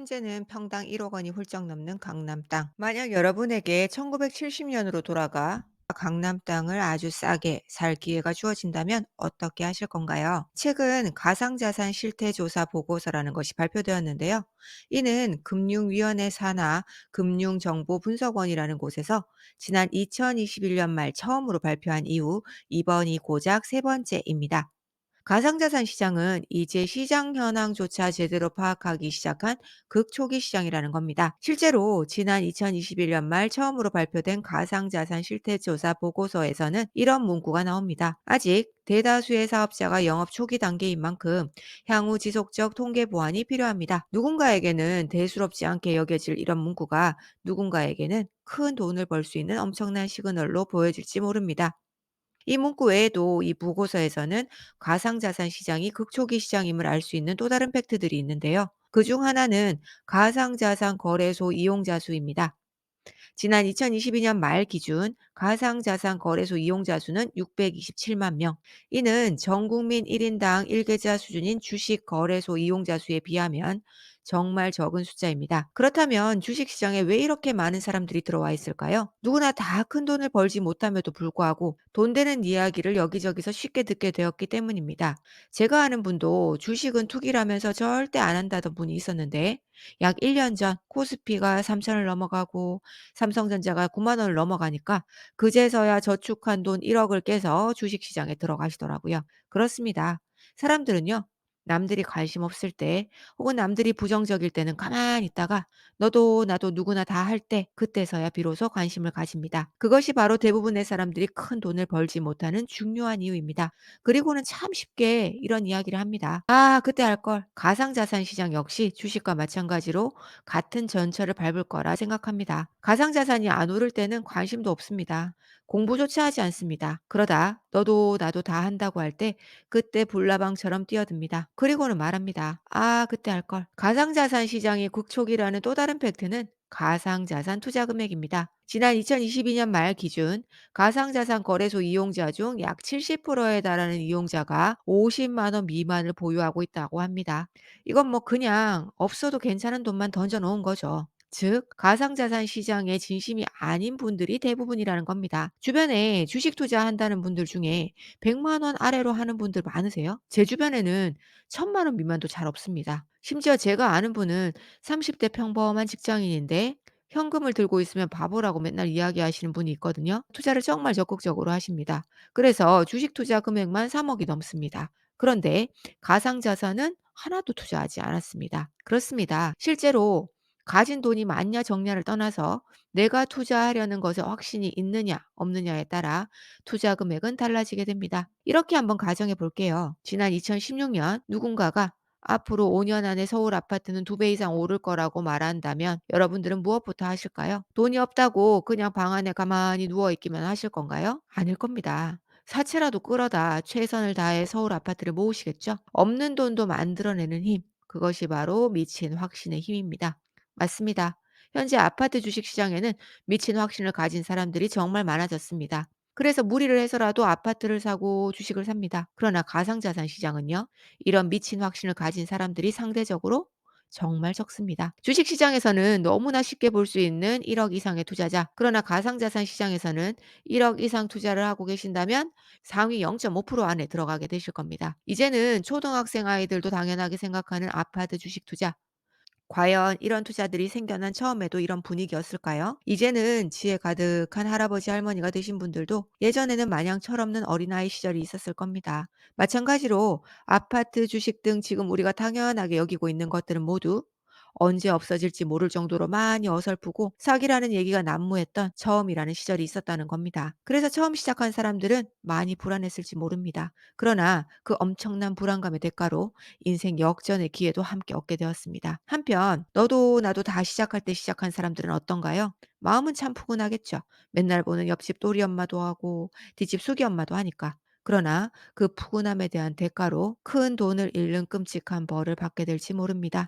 현재는 평당 1억 원이 훌쩍 넘는 강남 땅. 만약 여러분에게 1970년으로 돌아가 강남 땅을 아주 싸게 살 기회가 주어진다면 어떻게 하실 건가요? 최근 가상자산 실태조사 보고서라는 것이 발표되었는데요. 이는 금융위원회 산하 금융정보분석원이라는 곳에서 지난 2021년 말 처음으로 발표한 이후 이번이 고작 세 번째입니다. 가상자산 시장은 이제 시장 현황조차 제대로 파악하기 시작한 극초기 시장이라는 겁니다. 실제로 지난 2021년 말 처음으로 발표된 가상자산 실태조사 보고서에서는 이런 문구가 나옵니다. 아직 대다수의 사업자가 영업 초기 단계인 만큼 향후 지속적 통계 보완이 필요합니다. 누군가에게는 대수롭지 않게 여겨질 이런 문구가 누군가에게는 큰 돈을 벌 수 있는 엄청난 시그널로 보여질지 모릅니다. 이 문구 외에도 이 보고서에서는 가상자산 시장이 극초기 시장임을 알 수 있는 또 다른 팩트들이 있는데요. 그중 하나는 가상자산 거래소 이용자 수입니다. 지난 2022년 말 기준 가상자산 거래소 이용자 수는 627만 명. 이는 전 국민 1인당 1계좌 수준인 주식 거래소 이용자 수에 비하면 정말 적은 숫자입니다. 그렇다면 주식시장에 왜 이렇게 많은 사람들이 들어와 있을까요? 누구나 다 큰 돈을 벌지 못함에도 불구하고 돈 되는 이야기를 여기저기서 쉽게 듣게 되었기 때문입니다. 제가 아는 분도 주식은 투기라면서 절대 안 한다던 분이 있었는데 약 1년 전 코스피가 3천을 넘어가고 삼성전자가 9만 원을 넘어가니까 그제서야 저축한 돈 1억을 깨서 주식시장에 들어가시더라고요. 그렇습니다. 사람들은요. 남들이 관심 없을 때 혹은 남들이 부정적일 때는 가만히 있다가 너도 나도 누구나 다 할 때 그때서야 비로소 관심을 가집니다. 그것이 바로 대부분의 사람들이 큰 돈을 벌지 못하는 중요한 이유입니다. 그리고는 참 쉽게 이런 이야기를 합니다. 아, 그때 할 걸. 가상자산 시장 역시 주식과 마찬가지로 같은 전철을 밟을 거라 생각합니다. 가상자산이 안 오를 때는 관심도 없습니다. 공부조차 하지 않습니다. 그러다 너도 나도 다 한다고 할 때 그때 불나방처럼 뛰어듭니다. 그리고는 말합니다. 아, 그때 할 걸. 가상자산 시장이 국초기라는 또 다른 팩트는 가상자산 투자 금액입니다. 지난 2022년 말 기준 가상자산 거래소 이용자 중 약 70%에 달하는 이용자가 50만 원 미만을 보유하고 있다고 합니다. 이건 뭐 그냥 없어도 괜찮은 돈만 던져 놓은 거죠. 즉, 가상자산 시장에 진심이 아닌 분들이 대부분이라는 겁니다. 주변에 주식 투자한다는 분들 중에 100만 원 아래로 하는 분들 많으세요? 제 주변에는 1000만 원 미만도 잘 없습니다. 심지어 제가 아는 분은 30대 평범한 직장인인데 현금을 들고 있으면 바보라고 맨날 이야기하시는 분이 있거든요. 투자를 정말 적극적으로 하십니다. 그래서 주식 투자 금액만 3억이 넘습니다. 그런데 가상자산은 하나도 투자하지 않았습니다. 그렇습니다. 실제로 가진 돈이 많냐 적냐를 떠나서 내가 투자하려는 것에 확신이 있느냐 없느냐에 따라 투자 금액은 달라지게 됩니다. 이렇게 한번 가정해 볼게요. 지난 2016년 누군가가 앞으로 5년 안에 서울 아파트는 2배 이상 오를 거라고 말한다면 여러분들은 무엇부터 하실까요? 돈이 없다고 그냥 방 안에 가만히 누워 있기만 하실 건가요? 아닐 겁니다. 사채라도 끌어다 최선을 다해 서울 아파트를 모으시겠죠? 없는 돈도 만들어내는 힘. 그것이 바로 미친 확신의 힘입니다. 맞습니다. 현재 아파트 주식 시장에는 미친 확신을 가진 사람들이 정말 많아졌습니다. 그래서 무리를 해서라도 아파트를 사고 주식을 삽니다. 그러나 가상자산 시장은요, 이런 미친 확신을 가진 사람들이 상대적으로 정말 적습니다. 주식 시장에서는 너무나 쉽게 볼 수 있는 1억 이상의 투자자, 그러나 가상자산 시장에서는 1억 이상 투자를 하고 계신다면 상위 0.5% 안에 들어가게 되실 겁니다. 이제는 초등학생 아이들도 당연하게 생각하는 아파트 주식 투자. 과연 이런 투자들이 생겨난 처음에도 이런 분위기였을까요? 이제는 지혜 가득한 할아버지 할머니가 되신 분들도 예전에는 마냥 철없는 어린아이 시절이 있었을 겁니다. 마찬가지로 아파트 주식 등 지금 우리가 당연하게 여기고 있는 것들은 모두 언제 없어질지 모를 정도로 많이 어설프고 사기라는 얘기가 난무했던 처음이라는 시절이 있었다는 겁니다. 그래서 처음 시작한 사람들은 많이 불안했을지 모릅니다. 그러나 그 엄청난 불안감의 대가로 인생 역전의 기회도 함께 얻게 되었습니다. 한편 너도 나도 다 시작할 때 시작한 사람들은 어떤가요? 마음은 참 푸근하겠죠. 맨날 보는 옆집 또리 엄마도 하고 뒷집 수기 엄마도 하니까. 그러나 그 푸근함에 대한 대가로 큰 돈을 잃는 끔찍한 벌을 받게 될지 모릅니다.